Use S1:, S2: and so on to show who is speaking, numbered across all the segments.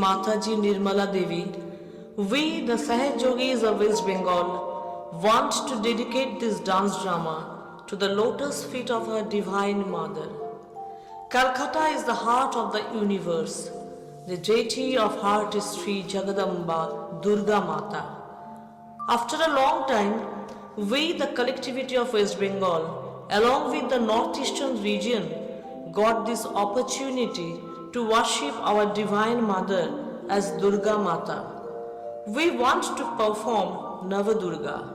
S1: Mataji Nirmala Devi, we, the Sahaj Yogis of West Bengal, want to dedicate this dance drama to the lotus feet of her Divine Mother. Calcutta is the heart of the universe. The deity of heart is Sri Jagadamba Durga Mata. After a long time, we, the collectivity of West Bengal, along with the northeastern region, got this opportunity to worship our Divine Mother as Durga Mata. We want to perform Navadurga.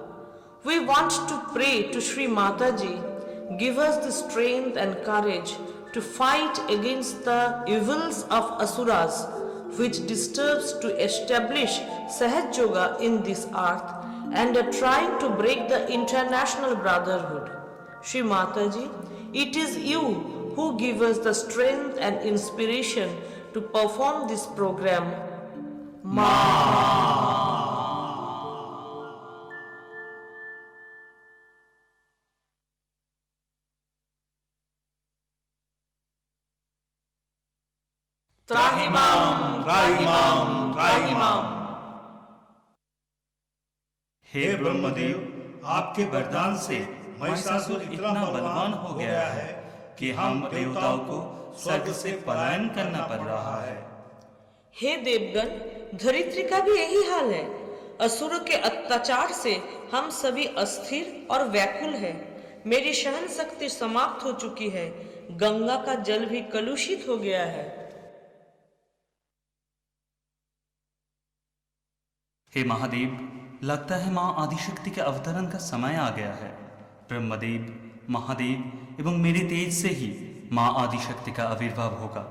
S1: We want to pray to Sri Mataji, give us the strength and courage to fight against the evils of Asuras, which disturbs to establish Sahaj Yoga in this earth and are trying to break the international brotherhood. Sri Mataji, it is you who give us the strength and inspiration to perform this program. Trahimam, Trahimam, Trahimam.
S2: हे ब्रह्मदेव, आपके वरदान से महिषासुर इतना बलवान हो गया है कि हम देवताओं को स्वर्ग से पलायन करना पड़ रहा है।
S1: हे देवगण, धरित्री का भी यही हाल है। असुरों के अत्याचार से हम सभी अस्थिर और व्याकुल हैं। मेरी सहन शक्ति समाप्त हो चुकी है। गंगा का जल भी कलुषित हो गया है।
S2: हे महादेव, लगता है माँ आदिशक्ति के अवतरण का समय आ गया है। ब्रह्मदेव, महादेव एवं मेरे तेज से ही माँ आदिशक्ति का आविर्भाव होगा,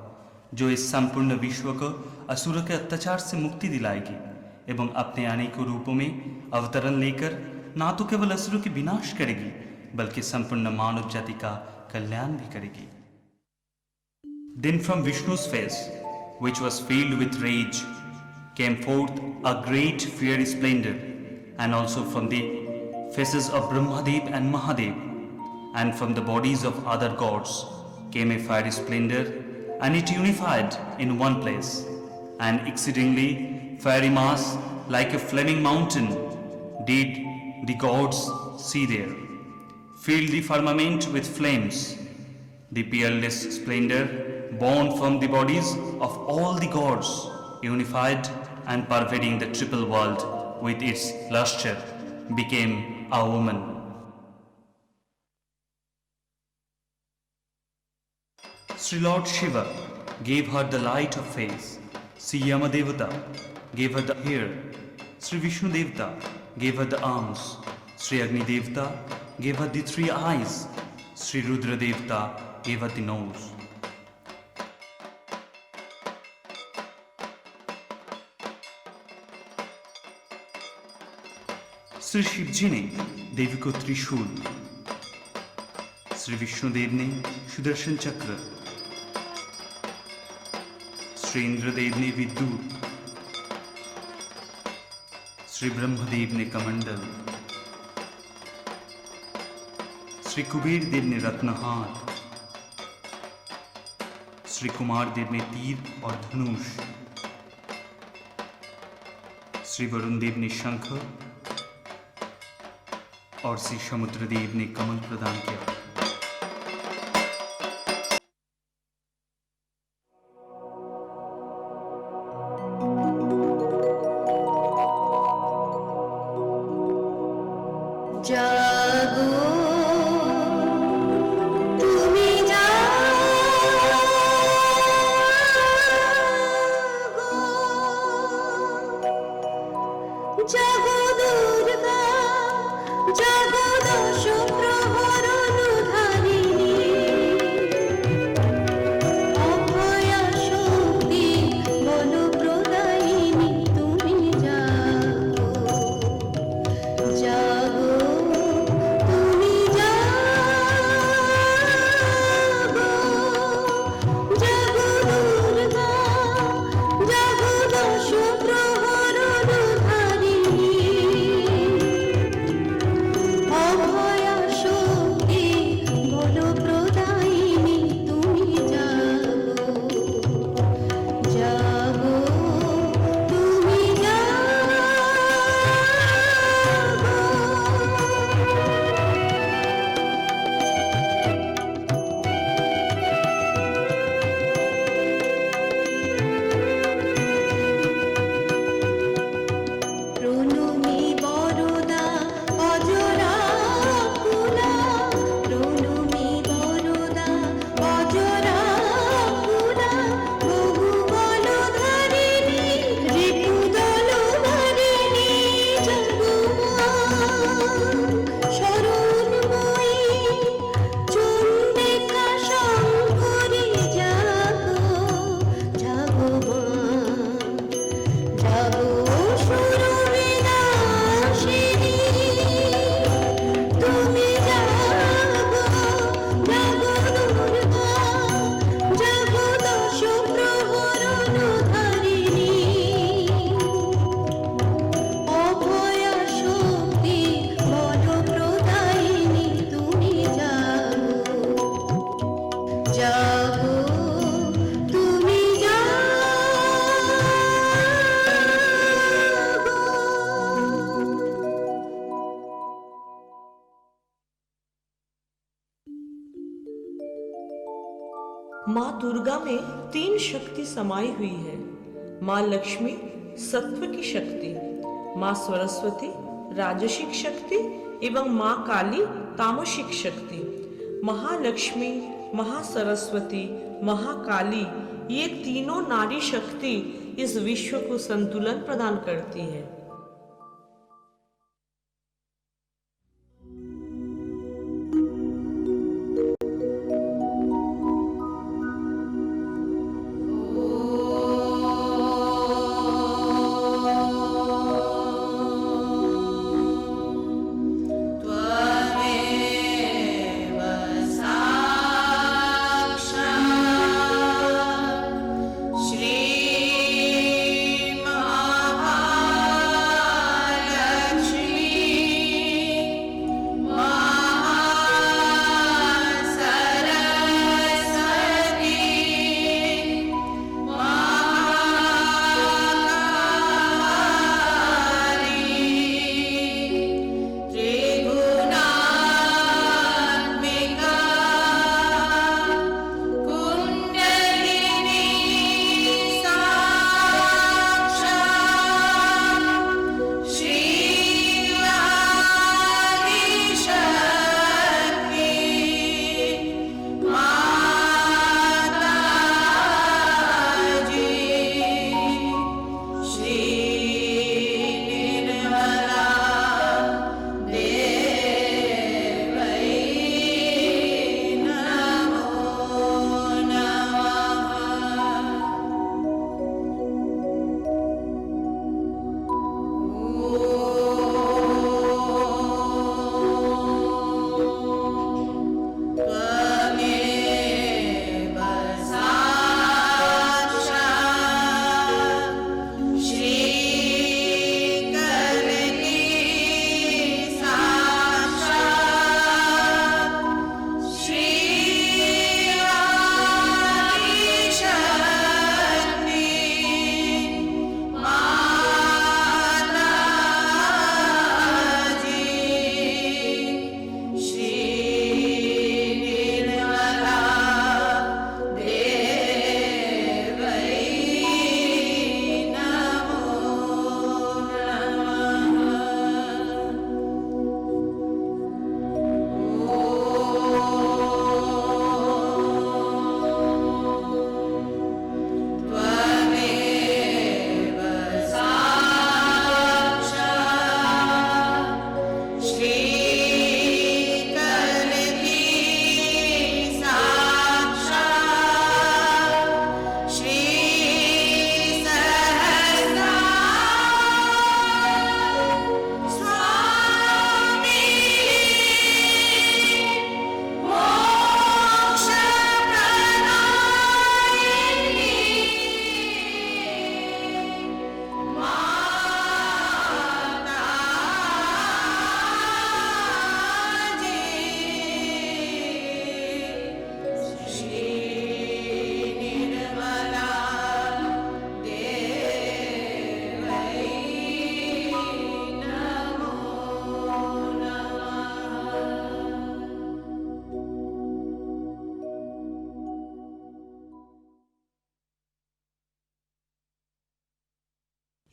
S2: जो इस संपूर्ण विश्व को असुरों के अत्याचार से मुक्ति दिलाएगी एवं अपने अनेकों रूपों में अवतरण लेकर ना तो केवल असुरों की विनाश करेगी, बल्कि संपूर्ण मानव जाति का कल्याण भी करेगी। Then from Vishnu's face, which was filled with rage, came forth a great fiery splendor, and also from the faces of Brahmadev and Mahadev, and from the bodies of other gods came a fiery splendor, and it unified in one place, and exceedingly fiery mass like a flaming mountain did the gods see there, filled the firmament with flames. The peerless splendor born from the bodies of all the gods, unified and pervading the triple world with its luster, became a woman. Sri Lord Shiva gave her the light of face. Sri Yamadevata gave her the hair. Sri Vishnu Devata gave her the arms. Sri Agni Devata gave her the three eyes. Sri Rudra Devata gave her the nose. Shri Shiv जी ने देवी को त्रिशूल, श्री विष्णुदेव ने सुदर्शन चक्र, श्री इंद्रदेव ने विद्युत, श्री ब्रह्मदेव ने कमंडल, श्री कुबेर देव ने रत्नहार, श्री कुमार देव ने तीर और धनुष, श्री वरुण देव ने शंख और श्री समुद्रदेव ने कमल प्रदान किया।
S3: Jago Durga, Jago Dashu Prahara जागो তুমি जागो।
S1: माँ दुर्गा में तीन शक्ति समाई हुई है। माँ लक्ष्मी सत्व की शक्ति, माँ सरस्वती राजसिक शक्ति एवं माँ काली तामसिक शक्ति। महालक्ष्मी, महासरस्वती, महाकाली ये तीनों नारी शक्ति इस विश्व को संतुलन प्रदान करती है।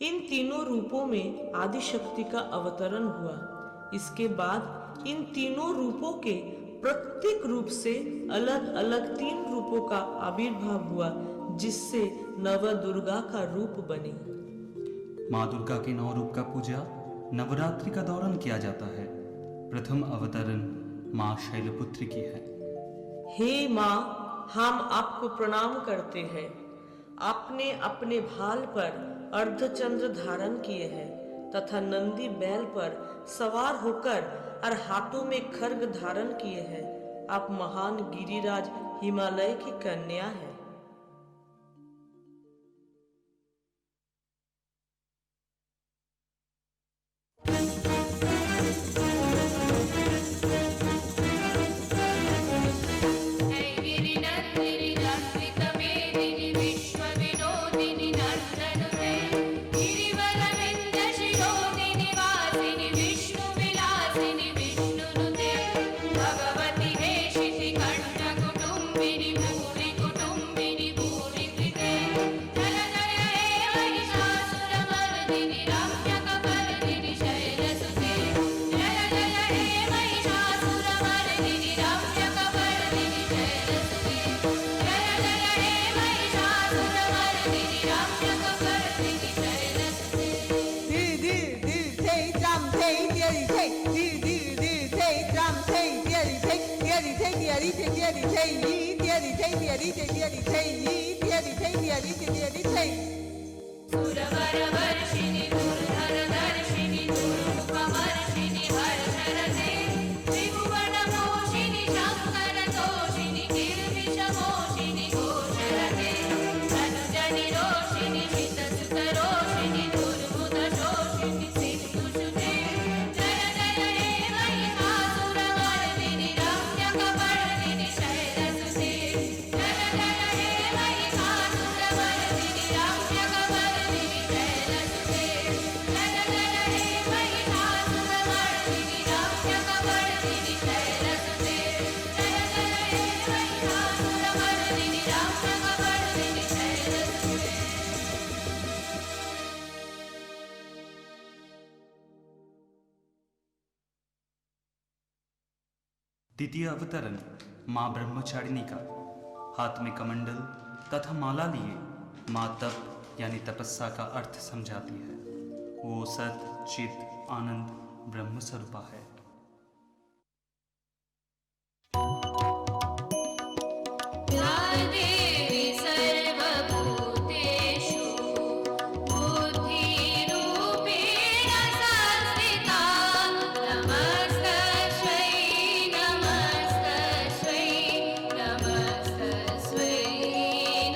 S1: इन तीनों रूपों में आदि शक्ति का अवतरण हुआ। इसके बाद इन तीनों रूपों के प्रत्येक रूप से अलग अलग तीन रूपों का आविर्भाव हुआ, जिससे नव दुर्गा का रूप बनी।
S2: माँ दुर्गा के 9 रूप का पूजा नवरात्रि का दौरान किया जाता है। प्रथम अवतरण माँ शैलपुत्री की है।
S1: हे माँ, हम आपको प्रणाम करते हैं। आपने अपने भाल पर अर्धचंद्र धारण किए हैं तथा नंदी बैल पर सवार होकर और हाथों में खड्ग धारण किए हैं। आप महान गिरिराज हिमालय की कन्या है।
S3: गिरिनंदन
S4: सुरवरवर्षिणि दुर्धरधर्षिणि दुर्मुखमर्षिणि हर्षरते त्रिभुवनपोषिणि शङ्करतोषिणि किल्बिषमोषिणि घोषरते तनुजनिरोषिणि शितसुतरोषिणि दुर्मुदशोषिणि सिन्धुसुते जय जय हे महिषासुरमर्दिनि रम्यकपर्दिनि शैलसुते जय जय हे महिषासुरमर्दिनि रम्यकपर्दिनि शैलसुते जय जय हे महिषासुरमर्दिनि रम्यकपर्दिनि शैलसुते जय जय हे महिषासुरमर्दिनि रम्यकपर्दिनि शैलसुते।
S2: द्वितीय अवतरण माँ ब्रह्मचारिणी का। हाथ में कमंडल तथा माला लिए माँ तप यानी तपस्या का अर्थ समझाती है। वो सत चित आनंद ब्रह्म स्वरूपा है।
S4: या देवी सर्वभूतेषु बुद्धिरूपेण संस्थिता नमस्तस्यै नमस्तस्यै नमस्तस्यै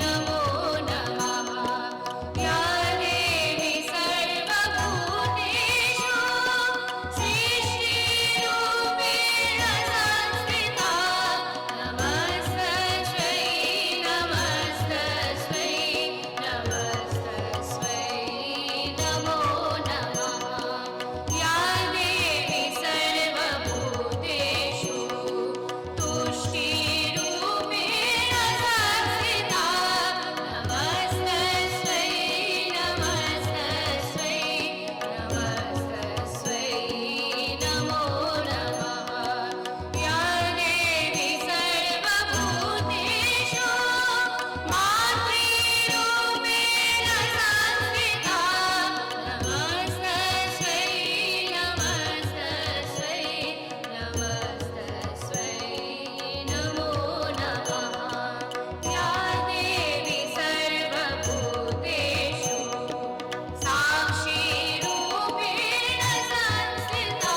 S4: नमो नमः या देवी सर्वभूतेषु सृष्टिरूपेण संस्थिता नमस्तस्यै नमस्तस्यै नमस्तस्यै नमो नमः या देवी सर्वभूतेषु तुष्टिरूपेण संस्थिता नमस्तस्यै नमस्तस्यै नमस्तस्यै नमो नमः या देवी सर्वभूतेषु मातृरूपेण संस्थिता नमस्तस्यै नमस्तस्यै नमस्तस्यै नमो नमः या देवी सर्वभूतेषु साक्षिरूपेण संस्थिता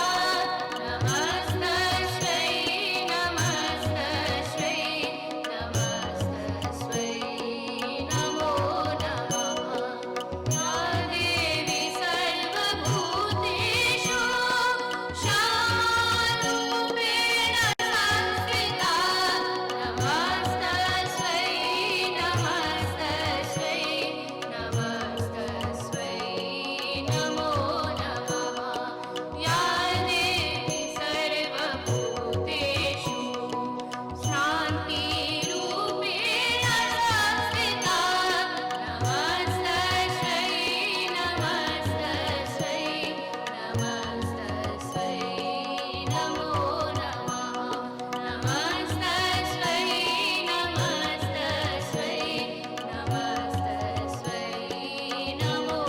S4: नमस्तस्यै नमस्तस्यै नमस्तस्यै नमो नमः या देवी सर्वभूतेषु शान्तरूपेण संस्थिता नमस्तस्यै नमस्तस्यै नमस्तस्यै नमो नमः या देवी सर्वभूतेषु शान्तिरूपेण संस्थिता नमस्तस्यै नमस्तस्यै नमस्तस्यै नमो नमः नमस्तस्यै नमस्तस्यै नमस्तस्यै नमो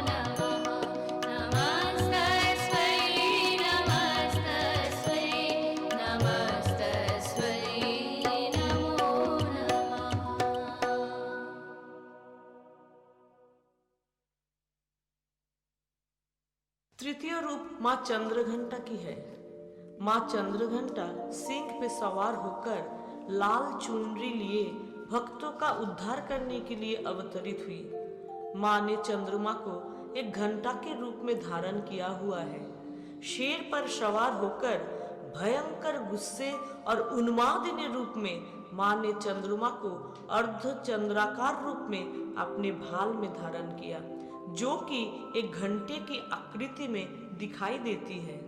S4: नमः नमस्तस्यै नमस्तस्यै नमस्तस्यै नमो नमः।
S1: तृतीय रूप माँ चंद्रघंटा की है। माँ चंद्रघंटा सिंह पे सवार होकर लाल चुनरी लिए भक्तों का उद्धार करने के लिए अवतरित हुई। माँ ने चंद्रमा को एक घंटा के रूप में धारण किया हुआ है। शेर पर सवार होकर भयंकर गुस्से और उन्मादिनी रूप में माँ ने चंद्रमा को अर्ध चंद्राकार रूप में अपने भाल में धारण किया, जो कि एक घंटे की आकृति में दिखाई देती है।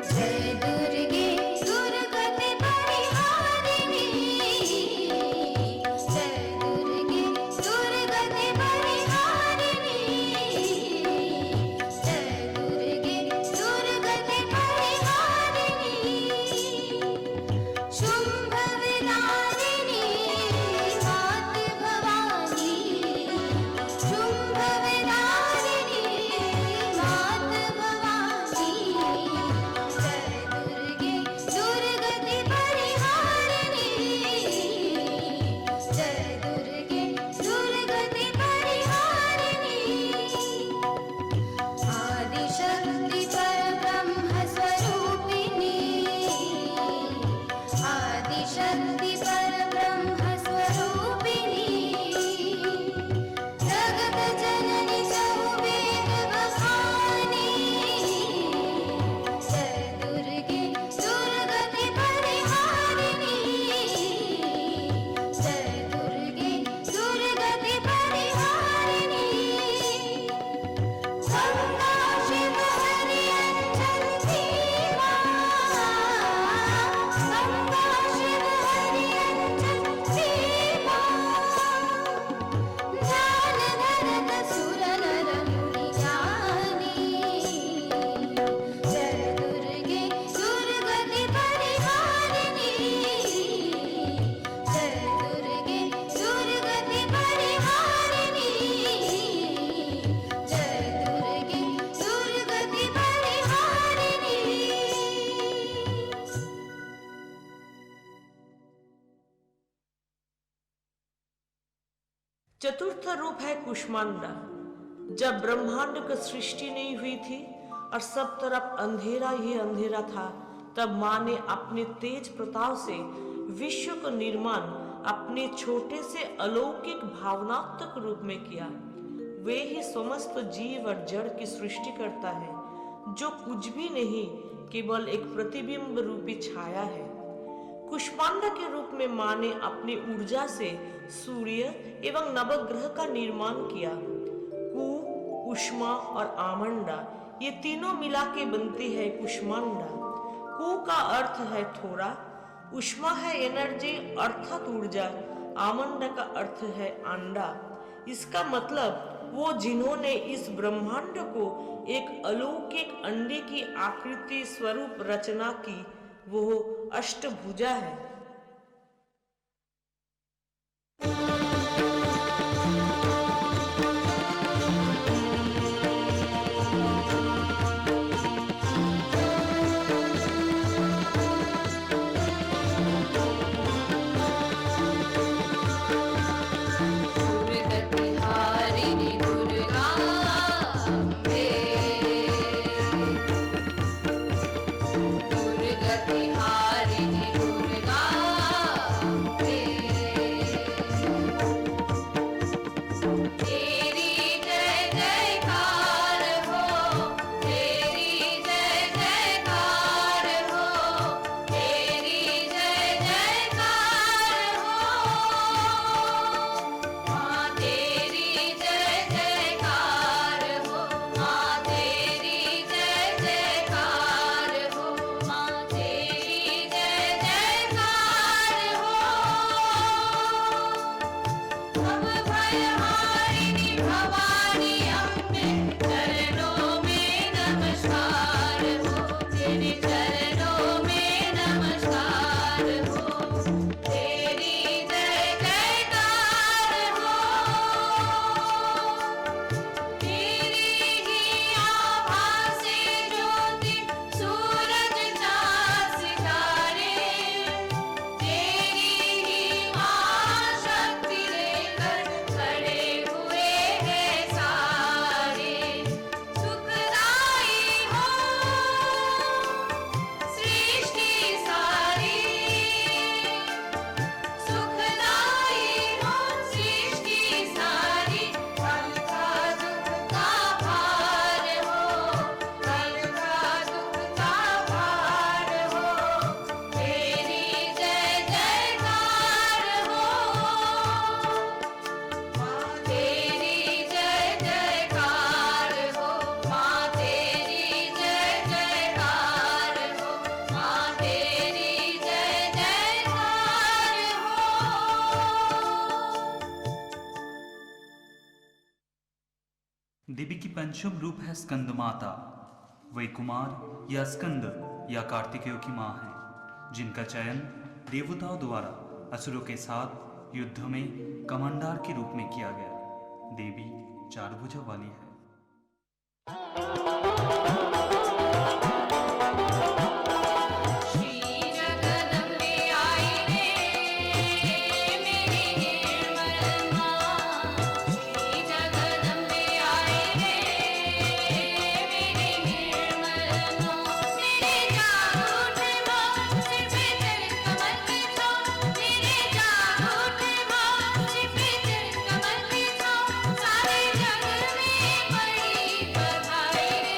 S3: जय दुर्गे दुर्गा
S1: चतुर्थ रूप है कुष्मांडा। जब ब्रह्मांड की सृष्टि नहीं हुई थी और सब तरफ अंधेरा ही अंधेरा था, तब माँ ने अपने तेज प्रताप से विश्व का निर्माण अपने छोटे से अलौकिक भावनात्मक रूप में किया। वे ही समस्त जीव और जड़ की सृष्टि करता है, जो कुछ भी नहीं, केवल एक प्रतिबिंब रूपी छाया है। कुष्मांडा के रूप में माँ ने अपनी ऊर्जा से सूर्य एवं नवग्रह का निर्माण किया। कु, उष्मा और आमंडा, ये तीनों मिला के बनती है कुष्मांडा। कु का अर्थ है थोड़ा, उष्मा है एनर्जी अर्थात ऊर्जा, आमंडा का अर्थ है अंडा। इसका मतलब वो जिन्होंने इस ब्रह्मांड को एक अलौकिक अंडे की आकृति स्वरूप रचना की, वो अष्टभुजा है।
S4: दुर्गतिहारिणि दुर्गा अम्बे, दुर्गतिहारिणि दुर्गा अम्बे। तेरी जय जयकार हो, तेरी जय जयकार हो, तेरी जय जयकार हो। माँ तेरी जय जयकार हो, माँ तेरी जय जयकार हो, माँ तेरी जय जयकार हो। सब भयहारिणि भवानी अम्बे, चरणों में नमस्कार हो, तेरे चरणों में नमस्कार हो, तेरी जय जयकार हो। तेरी ही आभा से ज्योति सूरज चाँद सितारे, तेरी ही महाशक्ति लेकर खड़े हुए हैं सारे। सुखदाई हो सृष्टि सारी, सुखदाई हो सृष्टि सारी। कल का दुख का भार हो, कल का दुख का भार हो, तेरी जय जयकार हो। माँ तेरी जय जयकार हो, माँ तेरी जय जयकार हो, माँ तेरी जय जयकार हो।
S2: देवी की पंचम रूप है स्कंद माता। वे कुमार या स्कंद या कार्तिकेय की माँ है, जिनका चयन देवताओं द्वारा असुरों के साथ युद्ध में कमांडर के रूप में किया गया। देवी चार भुजा वाली है।
S4: श्री जगदम्बे आई रे मेरी निर्मल माँ, श्री जगदम्बे आई रे मेरी निर्मल माँ। मेरे जागृत माँ सिर पे चल कमल की छाँव, मेरे जागृत माँ सिर पे चल कमल की छाँव। सारे जग में बड़ी बधाई रे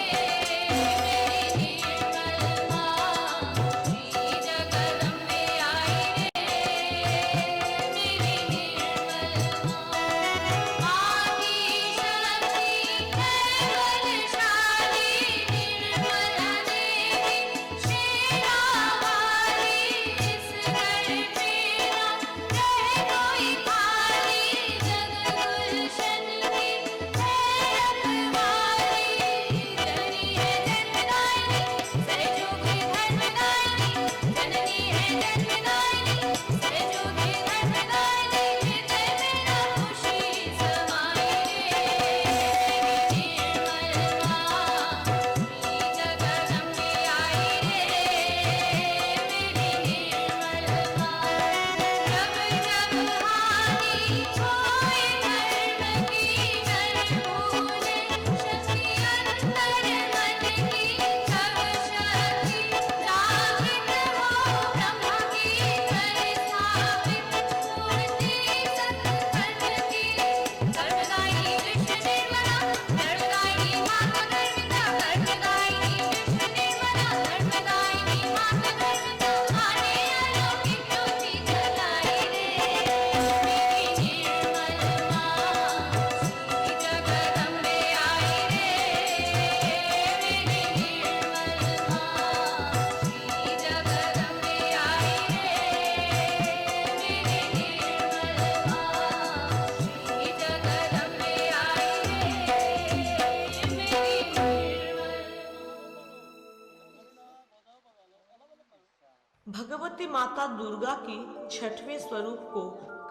S1: शक्ति माता दुर्गा की छठवें स्वरूप को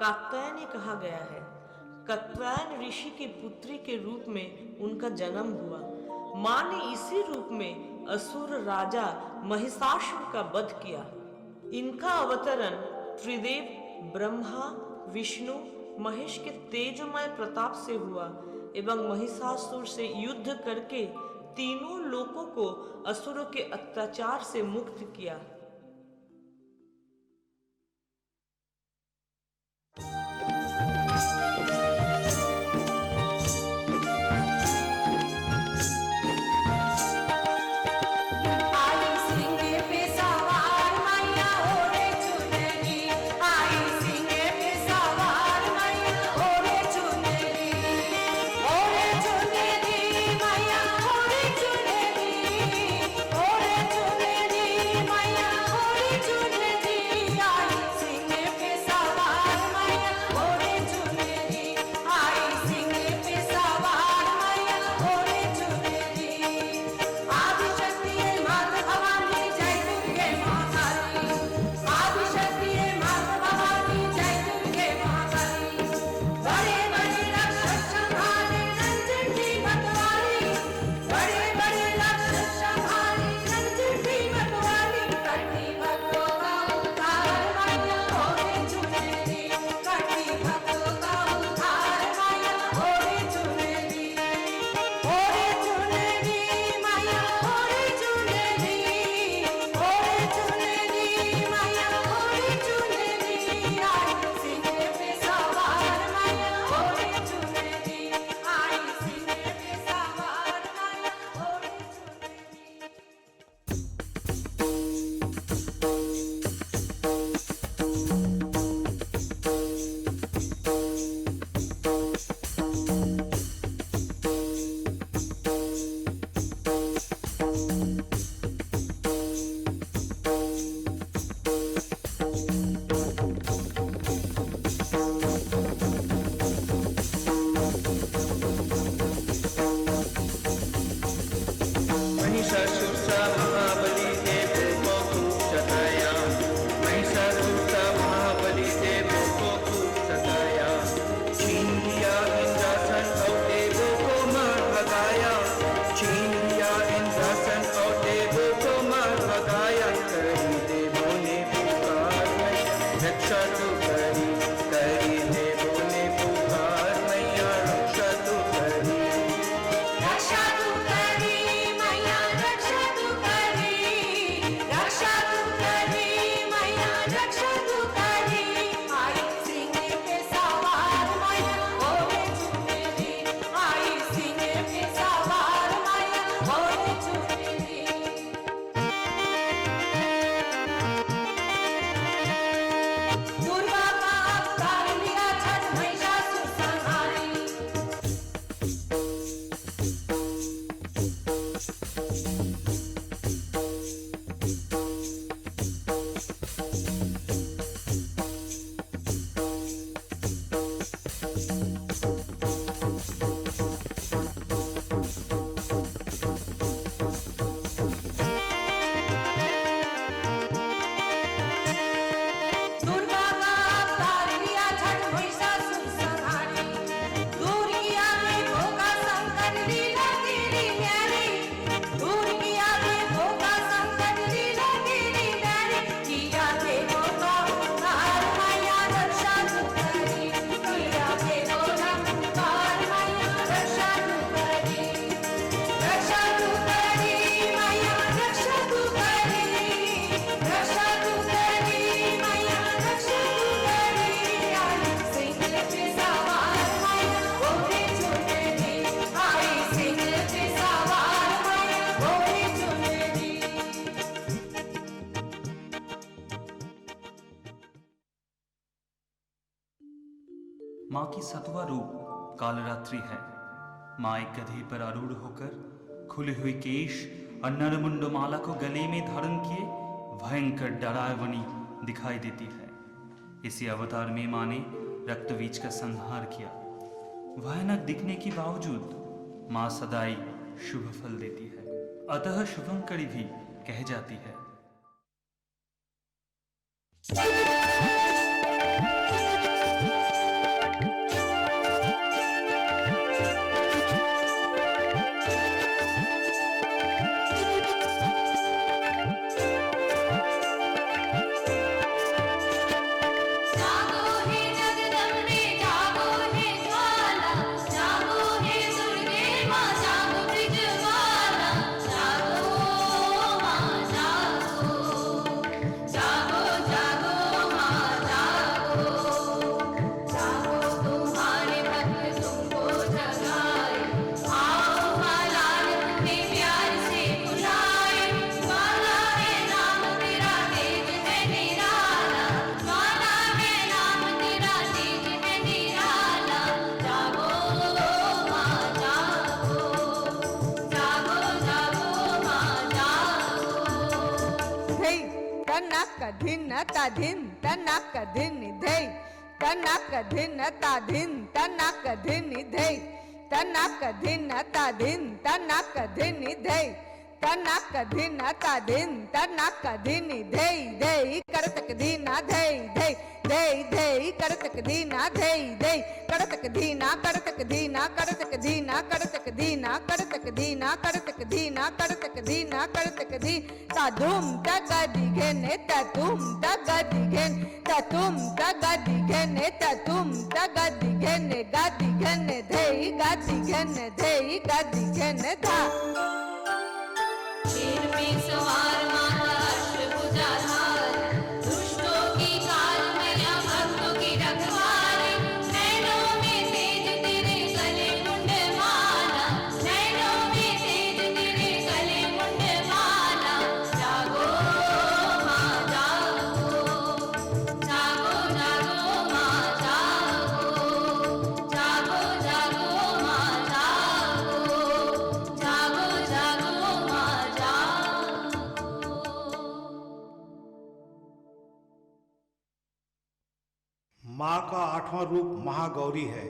S1: कात्यायनी कहा गया है। कात्यायन ऋषि की पुत्री के रूप में उनका जन्म हुआ। मां ने इसी रूप में असुर राजा महिषासुर का वध किया। इनका अवतरण त्रिदेव ब्रह्मा विष्णु महेश के तेजमय प्रताप से हुआ एवं महिषासुर से युद्ध करके तीनों लोकों को असुरों के अत्याचार से मुक्त किया।
S2: माँ की सतवा रूप कालरात्रि है। माँ एक गधे पर आरूढ़ होकर खुली हुई केश और नरमुंड माला को गले में धारण किए भयंकर डरावनी दिखाई देती है। इसी अवतार में माँ ने रक्तवीज का संहार किया। भयानक दिखने के बावजूद माँ सदाई शुभ फल देती है, अतः शुभंकरी भी कह जाती है।
S4: जागो हे जगदम्बे जागो हे ज्वाला जागो हे दुर्गे माँ जागो ब्रिजवाला जागो माँ जागो जागो जागो माँ जागो जागो तुम्हारे भक्त तुमको जगाए आओ माँ लाल तुम्हें प्यार से बुलाए ज्वाला है नाम तेरा तेज है निराला ज्वाला है नाम तेरा तेज है निराला जागो माँ जागो जागो जागो माँ जागो
S5: धै तनक धिन ताधिन तनक धिन धै तनक धिन ताधिन तनक धिन धै तनक धिन ताधिन तनक धिन धै तनक धिन ताधिन तनक धिन धै धै करतक धीना धै धै धै धै करतक धीना धै धै करतक धीना करतक धीना करतक धीना करतक धीना करतक धीना करतक धीना करतक धीना करतक धी ताधुम तगदि घेने ततुम तगदि घेन ततुम तगदि घेने ततुम तगदि घेने गदि घेने धै गदि घेने धै गदि घेने धा
S4: शेर पे सवार माता अष्टभुजाधार दुष्टों की काल मैया भक्तों की रखवाली नैनों में तेज तेरे गले मुंड माला नैनों में तेज तेरे गले मुंड माला जागो माँ जागो जागो जागो माँ जागो जागो जागो माँ जागो जागो जागो माँ जागो।
S6: माँ का 8वां रूप महागौरी है।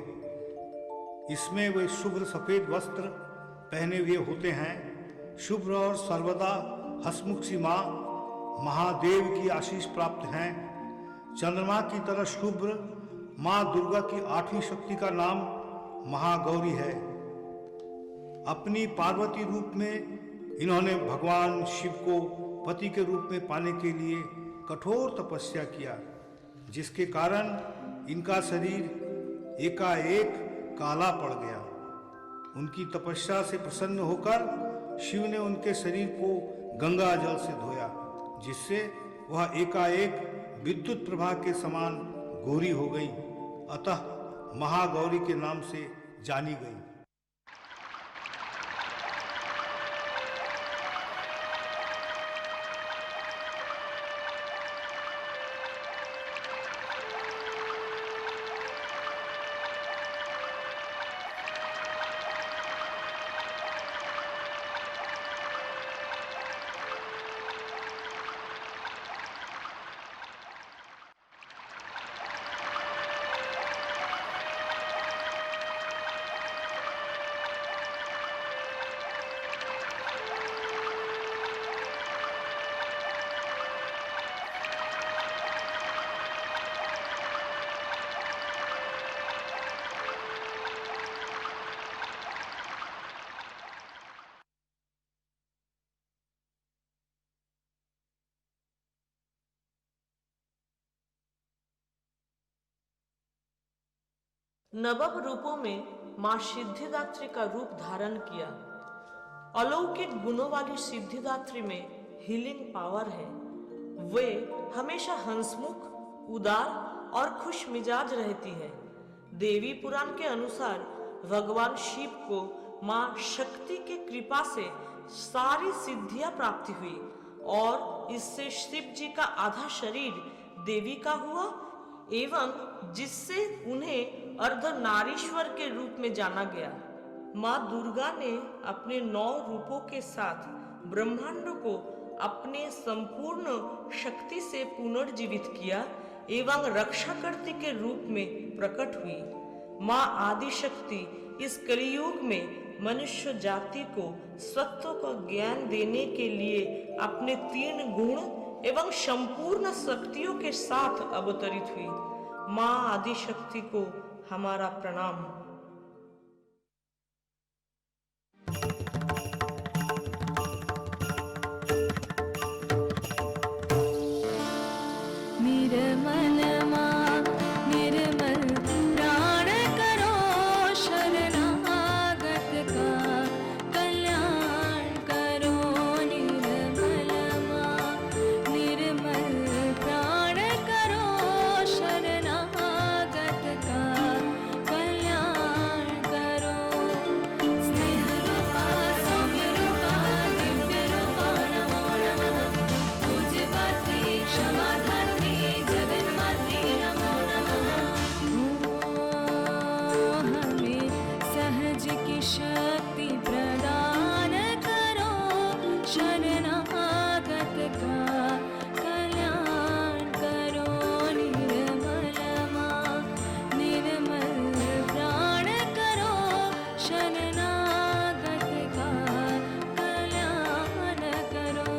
S6: इसमें वे शुभ्र सफेद वस्त्र पहने हुए होते हैं। शुभ्र और सर्वदा हसमुख सी माँ महादेव की आशीष प्राप्त हैं। चंद्रमा की तरह शुभ्र माँ दुर्गा की 8वीं शक्ति का नाम महागौरी है। अपनी पार्वती रूप में इन्होंने भगवान शिव को पति के रूप में पाने के लिए कठोर तपस्या किया, जिसके कारण इनका शरीर एकाएक काला पड़ गया। उनकी तपस्या से प्रसन्न होकर शिव ने उनके शरीर को गंगा जल से धोया, जिससे वह एकाएक विद्युत प्रभा के समान गोरी हो गई, अतः महागौरी के नाम से जानी गई।
S1: नवब रूपों में मां सिद्धिदात्री का रूप धारण किया। अलौकिक गुणों वाली सिद्धिदात्री में हीलिंग पावर है। वे हमेशा हंसमुख, उदार और खुश मिजाज रहती है। देवी पुराण के अनुसार भगवान शिव को मां शक्ति के कृपा से सारी सिद्धियां प्राप्ति हुई और इससे शिव जी का आधा शरीर देवी का हुआ एवं जिससे उन्हें अर्धनारीश्वर के रूप में जाना गया। माँ दुर्गा ने अपने 9 रूपों के साथ ब्रह्मांड को अपने संपूर्ण शक्ति से पुनर्जीवित किया एवं रक्षाकर्त्री के रूप में प्रकट हुई। माँ आदिशक्ति इस कलियुग में मनुष्य जाति को सत्व का ज्ञान देने के लिए अपने 3 गुण एवं संपूर्ण शक्तियों के साथ अवतरित हुई माँ आदिशक्ति को हमारा प्रणाम।
S3: निर्मल माँ निर्मल प्राण करो शरणागत का कल्याण करो। निर्मल माँ निर्मल प्राण करो शरणागत का कल्याण करो। स्नेह रूपा सौम्य रूपा दिव्य रूपा नमो नमः। पूज्यपात्री क्षमा धात्री जगन्मात्री नमो नमः। हमें सहज की शक्ति प्रदान करो शरणागत का कल्याण करो। निर्मल माँ निर्मल प्राण करो शरणागत का कल्याण करो।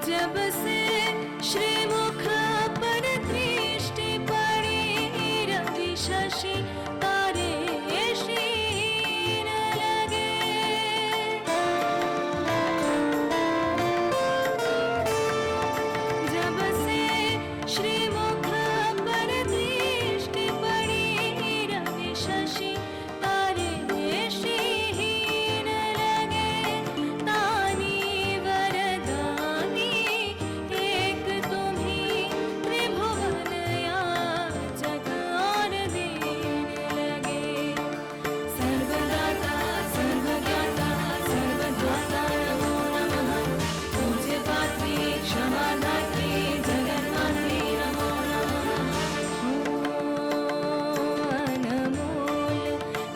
S3: जब से श्रीमुख पर दृष्टि पड़ी रवि शशि तारे क्षीण लगे। जब से श्रीमुख पर दृष्टि पड़ी रवि शशि तारे क्षीण लगे। तानी वरदानी एक तुम्ही त्रिभुवन याचक और दीन लगे। सर्वदाता सर्वज्ञाता सर्वधाता नमो नमः। पूज्यपात्री क्षमा धात्री जगन्मात्री नमो नमः। अनमोल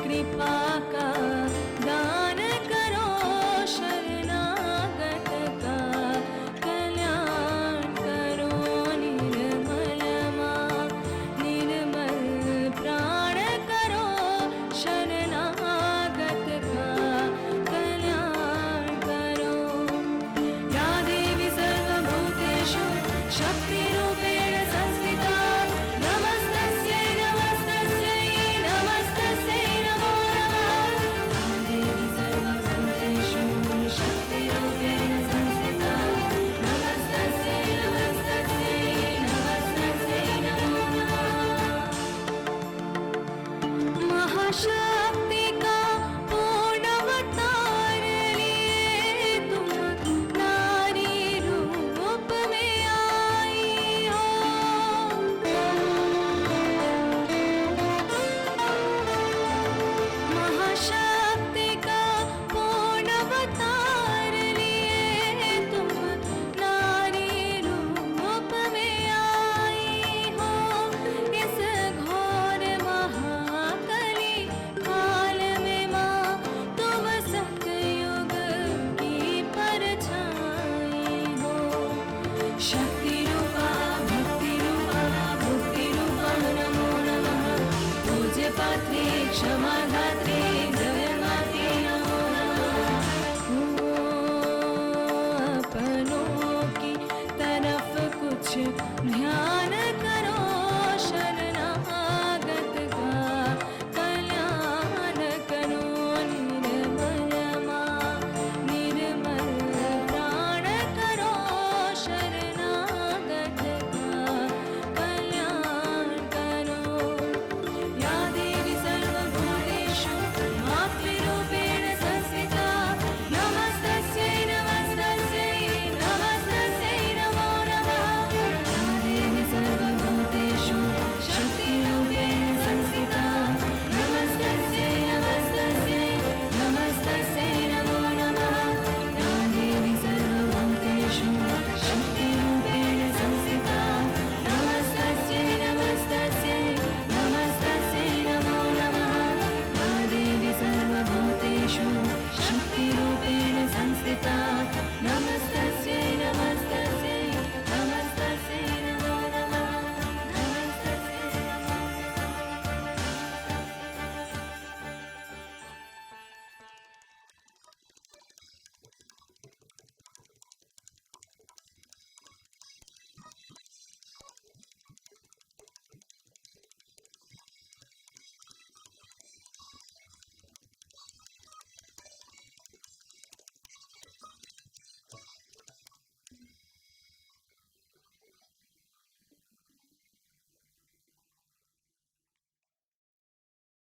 S3: कृपा का दान करो शरणागत का कल्याण करो। निर्मल माँ निर्मल प्राण करो शरणागत का कल्याण करो। या देवी सर्वभूतेषु शक्तिरूपेण संस्थिता नमस्तस्यै नमस्तस्यै नमस्तस्यै नमो नमः। या देवी सर्वभूतेषु शक्तिरूपेण संस्थिता नमस्तस्यै नमस्तस्यै नमस्तस्यै नमो नमः। महाशक्ति